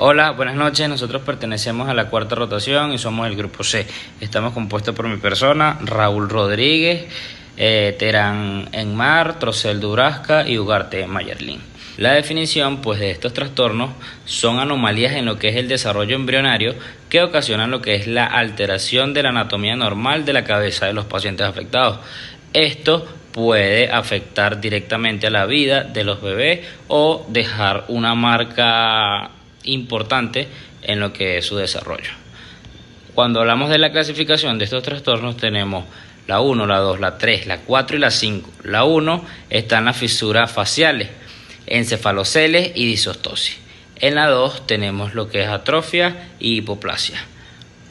Hola, buenas noches. Nosotros pertenecemos a la cuarta rotación y somos el grupo C. Estamos compuestos por mi persona, Raúl Rodríguez, Terán Enmar, Trocel Durasca y Ugarte Mayerlin. La definición de estos trastornos son anomalías en lo que es el desarrollo embrionario que ocasionan lo que es la alteración de la anatomía normal de la cabeza de los pacientes afectados. Esto puede afectar directamente a la vida de los bebés o dejar una marca importante en lo que es su desarrollo. Cuando hablamos de la clasificación de estos trastornos tenemos la 1, la 2, la 3, la 4 y la 5. La 1 están las fisuras faciales, encefaloceles y disostosis. En la 2 tenemos lo que es atrofia y hipoplasia.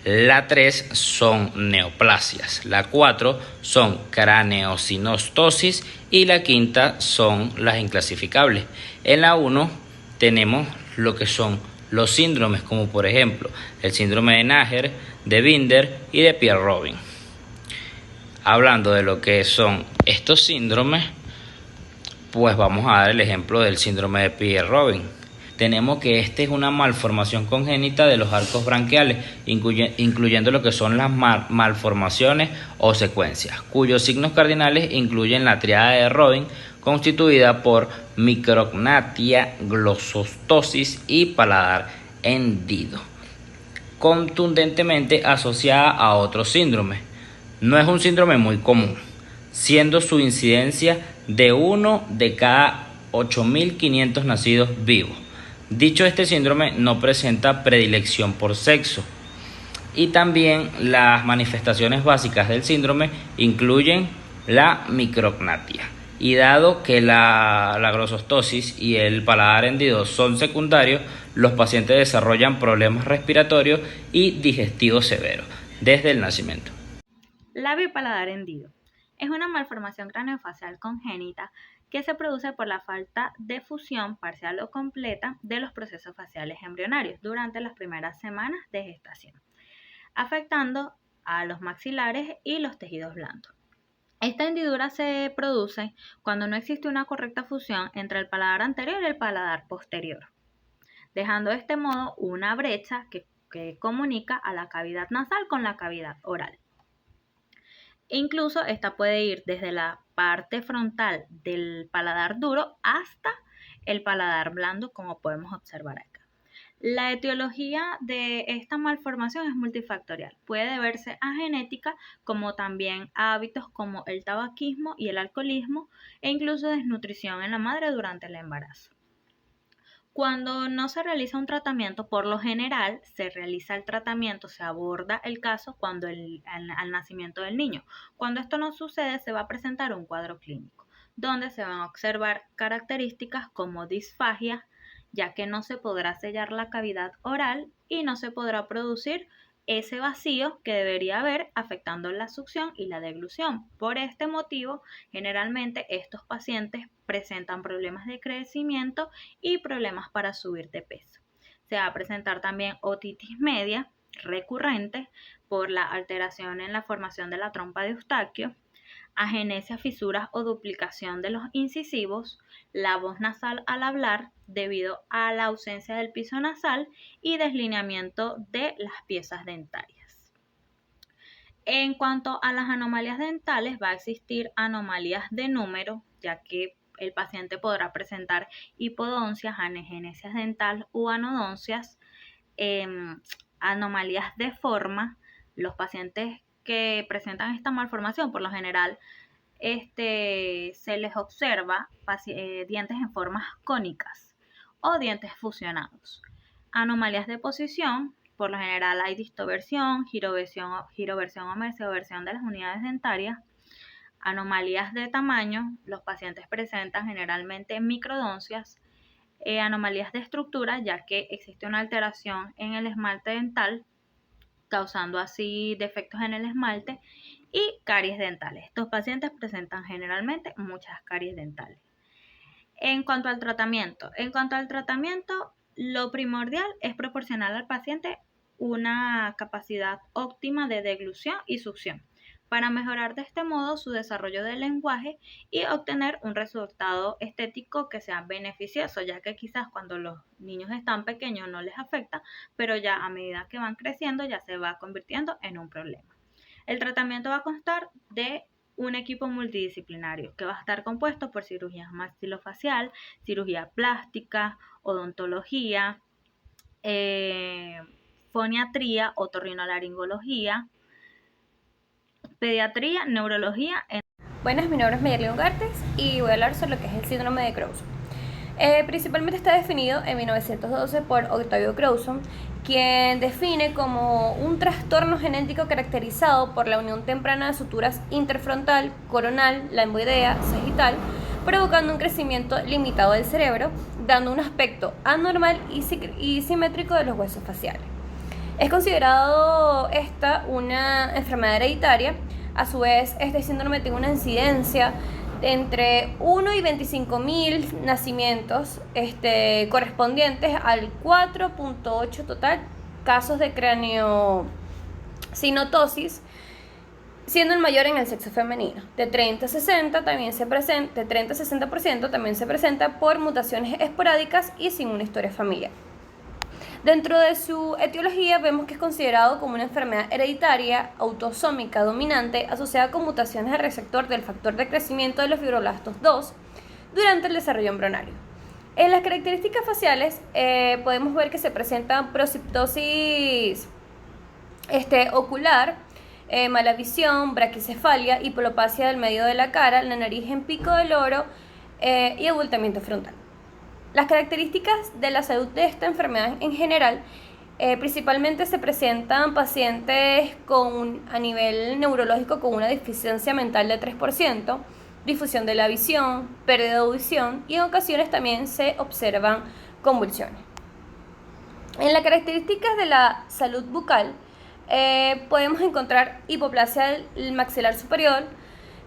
La 3 son neoplasias, la 4 son craneosinostosis y la quinta son las inclasificables. En la 1 tenemos lo que son los síndromes, como por ejemplo el síndrome de Nager, de Binder y de Pierre-Robin. Hablando de lo que son estos síndromes, vamos a dar el ejemplo del síndrome de Pierre-Robin. Tenemos que este es una malformación congénita de los arcos branquiales, incluyendo lo que son las malformaciones o secuencias, cuyos signos cardinales incluyen la triada de Robin, constituida por micrognatia, glossostosis y paladar hendido, contundentemente asociada a otros síndromes. No es un síndrome muy común, siendo su incidencia de 1 de cada 8.500 nacidos vivos. Dicho este síndrome no presenta predilección por sexo. Y también las manifestaciones básicas del síndrome incluyen la micrognatia. Y dado que la glossostosis y el paladar hendido son secundarios, los pacientes desarrollan problemas respiratorios y digestivos severos desde el nacimiento. Labio y paladar hendido. Es una malformación craneofacial congénita que se produce por la falta de fusión parcial o completa de los procesos faciales embrionarios durante las primeras semanas de gestación, afectando a los maxilares y los tejidos blandos. Esta hendidura se produce cuando no existe una correcta fusión entre el paladar anterior y el paladar posterior, dejando de este modo una brecha que comunica a la cavidad nasal con la cavidad oral. Incluso esta puede ir desde la parte frontal del paladar duro hasta el paladar blando, como podemos observar acá. La etiología de esta malformación es multifactorial. Puede deberse a genética, como también a hábitos como el tabaquismo y el alcoholismo, e incluso desnutrición en la madre durante el embarazo. Cuando no se realiza un tratamiento, por lo general se realiza el tratamiento, se aborda el caso cuando al nacimiento del niño. Cuando esto no sucede, se va a presentar un cuadro clínico, donde se van a observar características como disfagia, ya que no se podrá sellar la cavidad oral y no se podrá producir ese vacío que debería haber, afectando la succión y la deglución. Por este motivo, generalmente estos pacientes presentan problemas de crecimiento y problemas para subir de peso. Se va a presentar también otitis media recurrente por la alteración en la formación de la trompa de Eustaquio, agenesia, fisuras o duplicación de los incisivos, la voz nasal al hablar debido a la ausencia del piso nasal y deslineamiento de las piezas dentarias. En cuanto a las anomalías dentales, va a existir anomalías de número, ya que el paciente podrá presentar hipodoncias, anegenesias dental u anodoncias, anomalías de forma. Los pacientes que presentan esta malformación, por lo general, se les observa dientes en formas cónicas o dientes fusionados. Anomalías de posición, por lo general hay distoversión, giroversión o mesioversión de las unidades dentarias. Anomalías de tamaño, los pacientes presentan generalmente microdoncias. Anomalías de estructura, ya que existe una alteración en el esmalte dental, causando así defectos en el esmalte, y caries dentales. Estos pacientes presentan generalmente muchas caries dentales. En cuanto al tratamiento, lo primordial es proporcionar al paciente una capacidad óptima de deglución y succión, para mejorar de este modo su desarrollo del lenguaje y obtener un resultado estético que sea beneficioso, ya que quizás cuando los niños están pequeños no les afecta, pero ya a medida que van creciendo ya se va convirtiendo en un problema. El tratamiento va a constar de un equipo multidisciplinario que va a estar compuesto por cirugía maxilofacial, cirugía plástica, odontología, foniatría, otorrinolaringología, pediatría, neurología. Buenas, mi nombre es Mayerly Ugartes y voy a hablar sobre lo que es el síndrome de Creuson. Principalmente está definido en 1912 por Octavio Creuson, quien define como un trastorno genético caracterizado por la unión temprana de suturas interfrontal, coronal, lamboidea, sagital, provocando un crecimiento limitado del cerebro, dando un aspecto anormal y simétrico de los huesos faciales. Es considerado esta una enfermedad hereditaria. A su vez, este síndrome tiene una incidencia de entre 1 y 25.000 nacimientos correspondientes al 4.8 total casos de craneosinotosis, siendo el mayor en el sexo femenino. De 30 a 60% también se presenta por mutaciones esporádicas y sin una historia familiar. Dentro de su etiología vemos que es considerado como una enfermedad hereditaria autosómica dominante asociada con mutaciones del receptor del factor de crecimiento de los fibroblastos 2 durante el desarrollo embrionario. En las características faciales podemos ver que se presenta prosiptosis ocular, mala visión, braquicefalia, hipolopacia del medio de la cara, la nariz en pico del oro y abultamiento frontal. Las características de la salud de esta enfermedad en general principalmente se presentan pacientes a nivel neurológico con una deficiencia mental de 3%, difusión de la visión, pérdida de audición y en ocasiones también se observan convulsiones. En las características de la salud bucal podemos encontrar hipoplasia del maxilar superior.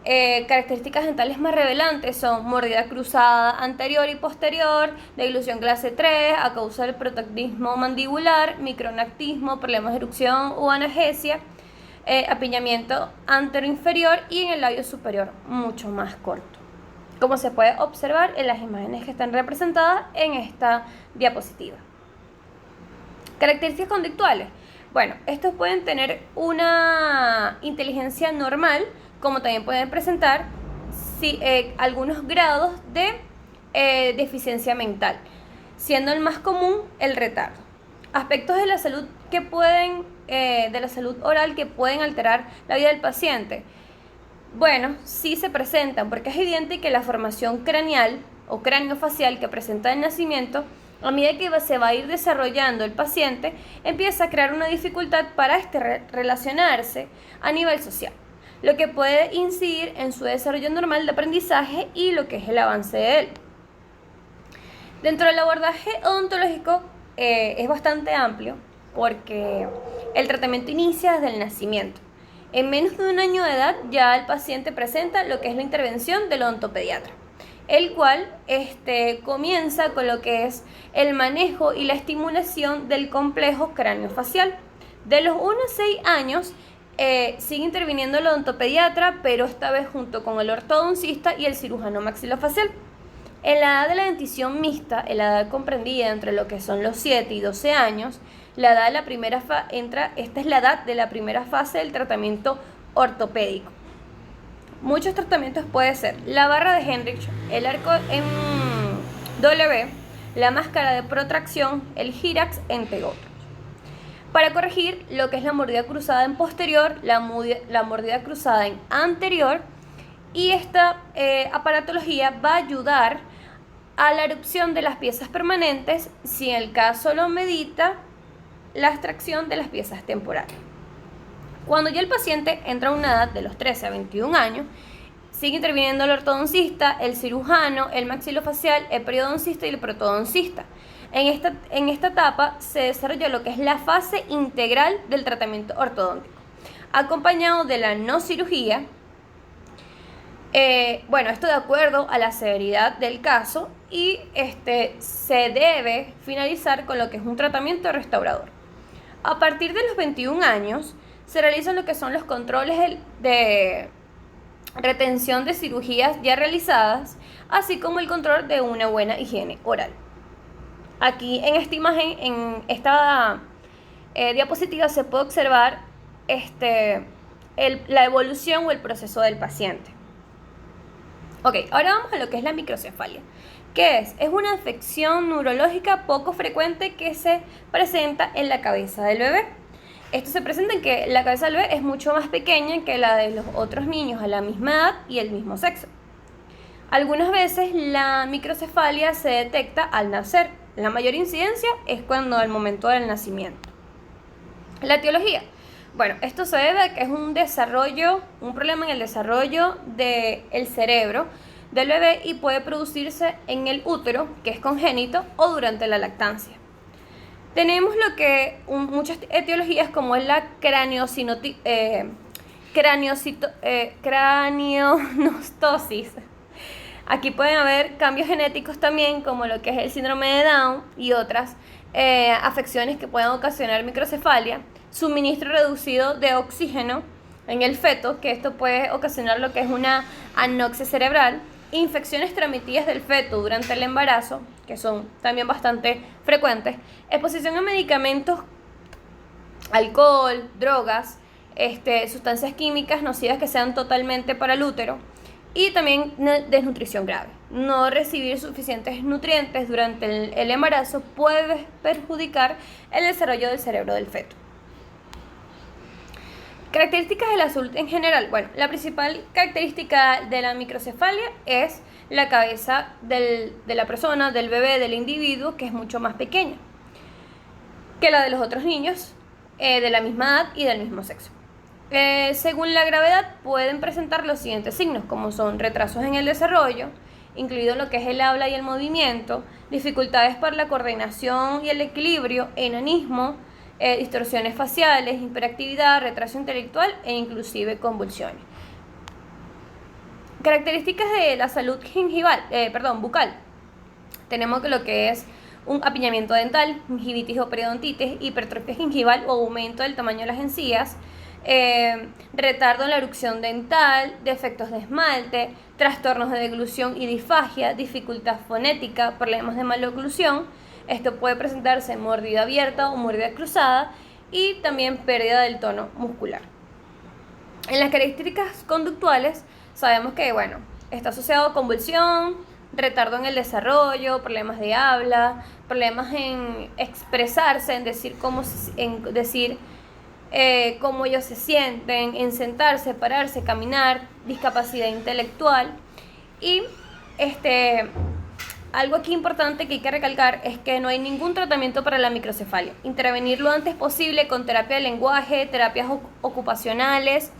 Características dentales más revelantes son mordida cruzada anterior y posterior, deglución clase 3 a causa del protactismo mandibular, micronactismo, problemas de erucción o analgesia, apiñamiento anteroinferior y en el labio superior mucho más corto, como se puede observar en las imágenes que están representadas en esta diapositiva. Características conductuales. Bueno, estos pueden tener una inteligencia normal, como también pueden presentar algunos grados de deficiencia mental, siendo el más común el retardo. Aspectos de la salud de la salud oral que pueden alterar la vida del paciente. Bueno, sí se presentan, porque es evidente que la formación craneal o craneofacial que presenta el nacimiento, a medida que se va a ir desarrollando el paciente, empieza a crear una dificultad para relacionarse a nivel social, lo que puede incidir en su desarrollo normal de aprendizaje y lo que es el avance de él. Dentro del abordaje odontológico es bastante amplio, porque el tratamiento inicia desde el nacimiento. En menos de un año de edad ya el paciente presenta lo que es la intervención del odontopediatra, el cual comienza con lo que es el manejo y la estimulación del complejo craneofacial. De los 1 a 6 años sigue interviniendo el odontopediatra, pero esta vez junto con el ortodoncista y el cirujano maxilofacial. En la edad de la dentición mixta, en la edad comprendida entre lo que son los 7 y 12 años, esta es la edad de la primera fase del tratamiento ortopédico. Muchos tratamientos pueden ser la barra de Henrich, el arco en W, la máscara de protracción, el Girax, entre otros, para corregir lo que es la mordida cruzada en posterior, la mordida cruzada en anterior, y esta aparatología va a ayudar a la erupción de las piezas permanentes, si en el caso lo medita, la extracción de las piezas temporales. Cuando ya el paciente entra a una edad de los 13 a 21 años, sigue interviniendo el ortodoncista, el cirujano, el maxilofacial, el periodoncista y el protodoncista. En esta etapa se desarrolla lo que es la fase integral del tratamiento ortodóntico, acompañado de la no cirugía. Esto de acuerdo a la severidad del caso, y se debe finalizar con lo que es un tratamiento restaurador. A partir de los 21 años se realizan lo que son los controles de retención de cirugías ya realizadas, así como el control de una buena higiene oral. Aquí en esta imagen, en esta diapositiva, se puede observar la evolución o el proceso del paciente. Ok, ahora vamos a lo que es la microcefalia. ¿Qué es? Es una afección neurológica poco frecuente que se presenta en la cabeza del bebé. Esto se presenta en que la cabeza del bebé es mucho más pequeña que la de los otros niños a la misma edad y el mismo sexo. Algunas veces la microcefalia se detecta al nacer. La mayor incidencia es cuando al momento del nacimiento. La etiología. Bueno, esto se debe a que es un problema en el desarrollo del cerebro del bebé y puede producirse en el útero, que es congénito, o durante la lactancia. Tenemos muchas etiologías como es la cranionostosis. Aquí pueden haber cambios genéticos también, como lo que es el síndrome de Down y otras afecciones que puedan ocasionar microcefalia, suministro reducido de oxígeno en el feto, que esto puede ocasionar lo que es una anoxia cerebral, infecciones transmitidas del feto durante el embarazo, que son también bastante frecuentes, exposición a medicamentos, alcohol, drogas, sustancias químicas nocivas que sean totalmente para el útero, y también desnutrición grave. No recibir suficientes nutrientes durante el embarazo puede perjudicar el desarrollo del cerebro del feto. Características de la salud en general. Bueno, la principal característica de la microcefalia es la cabeza de la persona, del bebé, del individuo, que es mucho más pequeña que la de los otros niños de la misma edad y del mismo sexo. Según la gravedad, pueden presentar los siguientes signos, como son retrasos en el desarrollo, incluido lo que es el habla y el movimiento, dificultades para la coordinación y el equilibrio, enanismo, distorsiones faciales, hiperactividad, retraso intelectual e inclusive convulsiones. Características de la salud bucal. Tenemos lo que es un apiñamiento dental, gingivitis o periodontitis, hipertrofia gingival o aumento del tamaño de las encías, retardo en la erupción dental, defectos de esmalte, trastornos de deglución y disfagia, dificultad fonética, problemas de maloclusión. Esto puede presentarse en mordida abierta o mordida cruzada y también pérdida del tono muscular. En las características conductuales sabemos que está asociado a convulsión, retardo en el desarrollo, problemas de habla, problemas en expresarse, en decir cómo ellos se sienten, en sentarse, pararse, caminar, discapacidad intelectual. Y algo aquí importante que hay que recalcar es que no hay ningún tratamiento para la microcefalia. Intervenir lo antes posible con terapia de lenguaje, terapias ocupacionales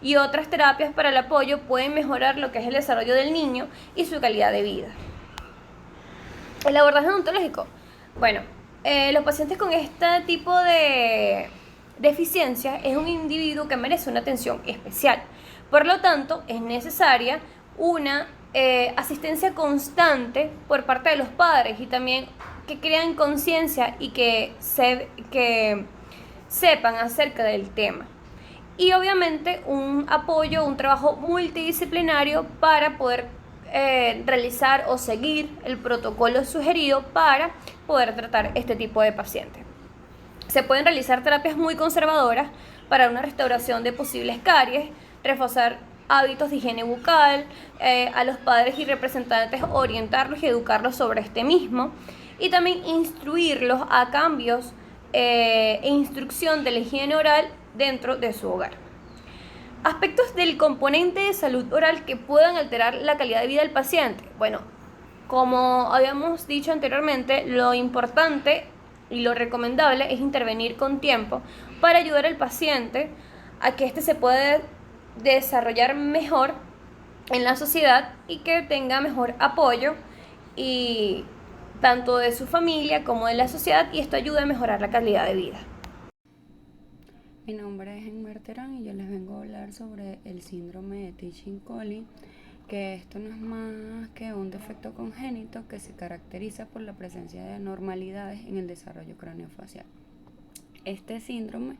y otras terapias para el apoyo pueden mejorar lo que es el desarrollo del niño y su calidad de vida. El abordaje odontológico. Los pacientes con este tipo de deficiencia es un individuo que merece una atención especial. Por lo tanto, es necesaria una asistencia constante por parte de los padres y también que crean conciencia y que sepan acerca del tema. Y obviamente un apoyo, un trabajo multidisciplinario para poder realizar o seguir el protocolo sugerido para poder tratar este tipo de pacientes. Se pueden realizar terapias muy conservadoras para una restauración de posibles caries, reforzar hábitos de higiene bucal, a los padres y representantes orientarlos y educarlos sobre este mismo, y también instruirlos a cambios e instrucción de la higiene oral dentro de su hogar. Aspectos del componente de salud oral que puedan alterar la calidad de vida del paciente. Como habíamos dicho anteriormente, lo importante y lo recomendable es intervenir con tiempo para ayudar al paciente a que se pueda desarrollar mejor en la sociedad y que tenga mejor apoyo y tanto de su familia como de la sociedad, y esto ayuda a mejorar la calidad de vida. Mi nombre es Enmer Terán y yo les vengo a hablar sobre el síndrome de Teaching-Collins, que esto no es más que un defecto congénito que se caracteriza por la presencia de anormalidades en el desarrollo craneofacial. Este síndrome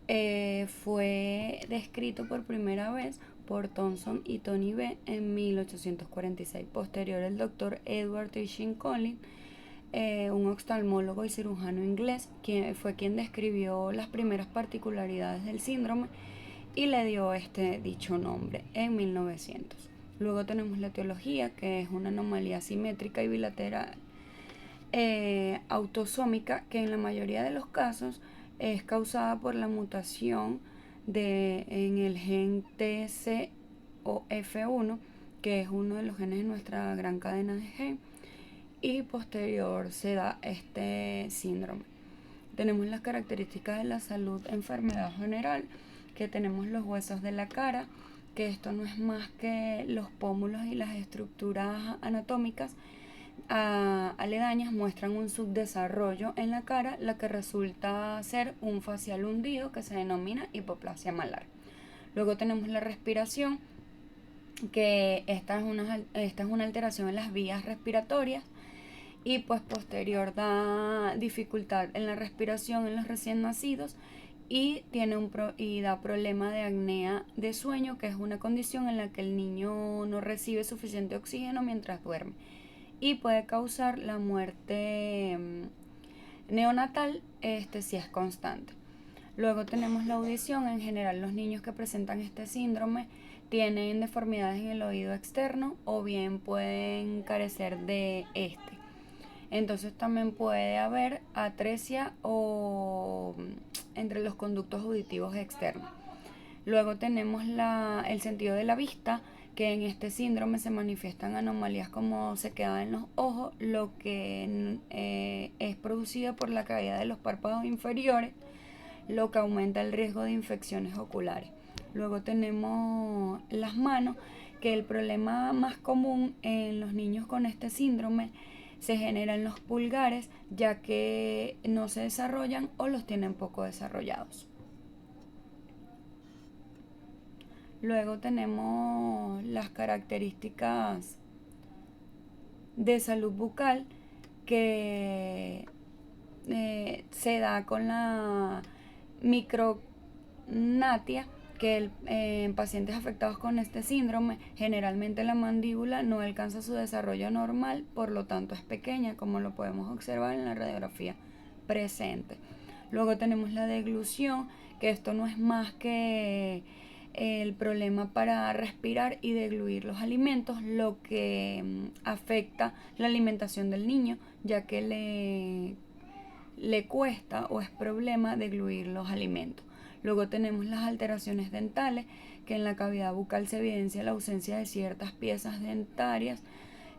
fue descrito por primera vez por Thomson y Tony B. en 1846. Posterior, el doctor Edward Teaching Collins, un oftalmólogo y cirujano inglés, fue quien describió las primeras particularidades del síndrome y le dio dicho nombre en 1900. Luego tenemos la etiología, que es una anomalía simétrica y bilateral autosómica, que en la mayoría de los casos es causada por la mutación en el gen TCOF1, que es uno de los genes de nuestra gran cadena de gen, y posterior se da este síndrome. Tenemos las características de la salud, enfermedad general, que tenemos los huesos de la cara, que esto no es más que los pómulos y las estructuras anatómicas aledañas muestran un subdesarrollo en la cara, la que resulta ser un facial hundido que se denomina hipoplasia malar. Luego tenemos la respiración, que esta es una alteración en las vías respiratorias y pues posterior da dificultad en la respiración en los recién nacidos y da problema de apnea de sueño, que es una condición en la que el niño no recibe suficiente oxígeno mientras duerme y puede causar la muerte neonatal si es constante. Luego tenemos la audición. En general, los niños que presentan este síndrome tienen deformidades en el oído externo o bien pueden carecer de este. Entonces también puede haber atresia o entre los conductos auditivos externos. Luego tenemos el sentido de la vista, que en este síndrome se manifiestan anomalías como sequedad en los ojos, lo que es producido por la caída de los párpados inferiores, lo que aumenta el riesgo de infecciones oculares. Luego tenemos las manos, que el problema más común en los niños con este síndrome se genera en los pulgares, ya que no se desarrollan o los tienen poco desarrollados. Luego tenemos las características de salud bucal, que se da con la micrognatia, que en pacientes afectados con este síndrome generalmente la mandíbula no alcanza su desarrollo normal, por lo tanto es pequeña, como lo podemos observar en la radiografía presente. Luego tenemos la deglución, que esto no es más que el problema para respirar y degluir los alimentos, lo que afecta la alimentación del niño, ya que le cuesta o es problema degluir los alimentos. Luego tenemos las alteraciones dentales, que en la cavidad bucal se evidencia la ausencia de ciertas piezas dentarias,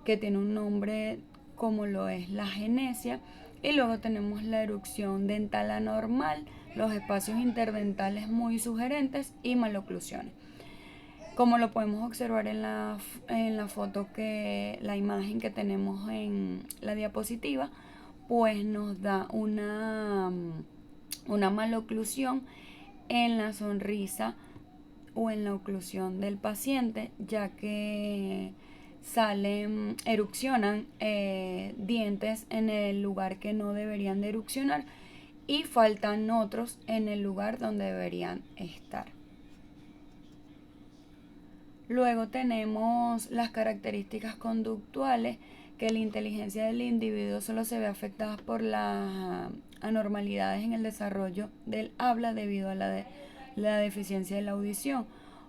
que tiene un nombre como lo es la genesia. Y luego tenemos la erupción dental anormal, los espacios interdentales muy sugerentes y maloclusiones. Como lo podemos observar en la foto, la imagen que tenemos en la diapositiva, pues nos da una maloclusión en la sonrisa o en la oclusión del paciente, ya que erupcionan dientes en el lugar que no deberían de erupcionar y faltan otros en el lugar donde deberían estar. Luego tenemos las características conductuales, que la inteligencia del individuo solo se ve afectada por las anormalidades en el desarrollo del habla debido a la deficiencia de la audición.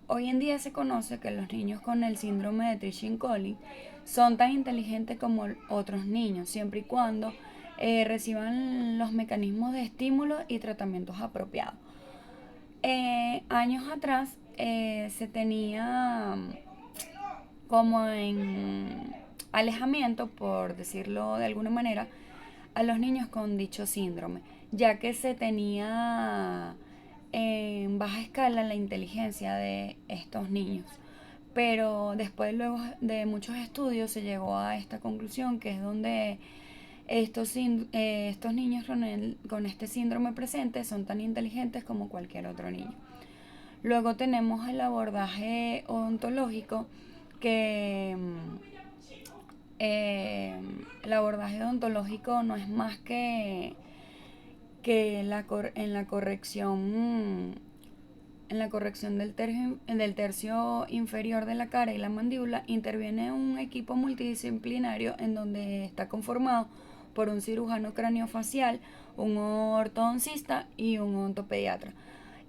Hoy en día se conoce que los niños con el síndrome de Treacher-Collins son tan inteligentes como otros niños, siempre y cuando reciban los mecanismos de estímulo y tratamientos apropiados. Años atrás se tenía como en alejamiento, por decirlo de alguna manera, a los niños con dicho síndrome, ya que se tenía en baja escala la inteligencia de estos niños. Pero después, luego de muchos estudios, se llegó a esta conclusión, que es donde estos niños con este síndrome presente son tan inteligentes como cualquier otro niño. Luego tenemos el abordaje odontológico, que el abordaje odontológico no es más que que en la corrección del tercio inferior de la cara y la mandíbula interviene un equipo multidisciplinario en donde está conformado por un cirujano craneofacial, un ortodoncista y un odontopediatra.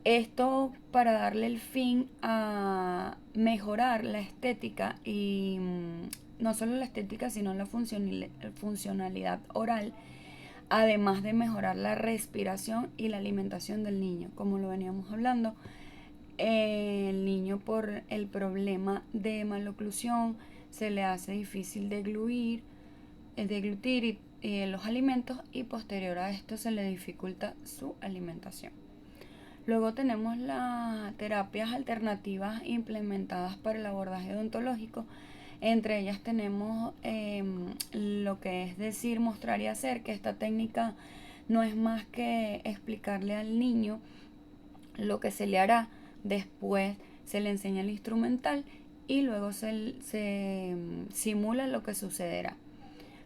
Esto para darle el fin a mejorar la estética y no solo la estética, sino la funcionalidad oral, además de mejorar la respiración y la alimentación del niño. Como lo veníamos hablando, el niño, por el problema de maloclusión, se le hace difícil deglutir los alimentos, y posterior a esto se le dificulta su alimentación. Luego tenemos las terapias alternativas implementadas para el abordaje odontológico. Entre ellas tenemos lo que es decir, mostrar y hacer, que esta técnica no es más que explicarle al niño lo que se le hará. Después se le enseña el instrumental y luego se simula lo que sucederá.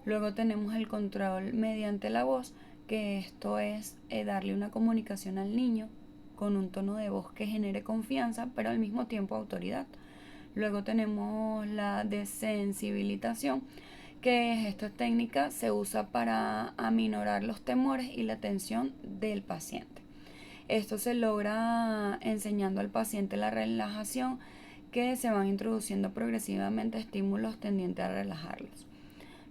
Luego tenemos el control mediante la voz, que esto es darle una comunicación al niño con un tono de voz que genere confianza, pero al mismo tiempo autoridad. Luego tenemos la desensibilización, que esta técnica se usa para aminorar los temores y la tensión del paciente. Esto se logra enseñando al paciente la relajación, que se van introduciendo progresivamente estímulos tendientes a relajarlos.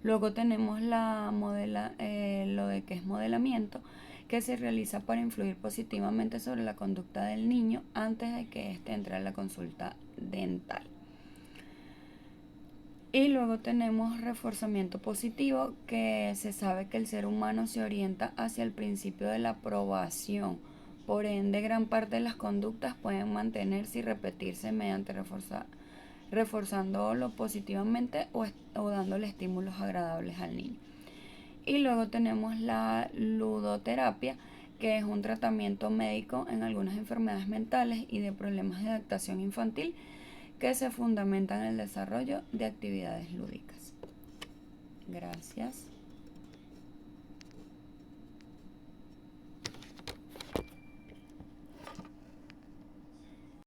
Luego tenemos lo de que es modelamiento, que se realiza para influir positivamente sobre la conducta del niño antes de que éste entre a la consulta dental. Y luego tenemos reforzamiento positivo, que se sabe que el ser humano se orienta hacia el principio de la aprobación. Por ende, gran parte de las conductas pueden mantenerse y repetirse mediante reforzándolo positivamente o dándole estímulos agradables al niño. Y luego tenemos la ludoterapia, que es un tratamiento médico en algunas enfermedades mentales y de problemas de adaptación infantil, que se fundamenta en el desarrollo de actividades lúdicas. Gracias.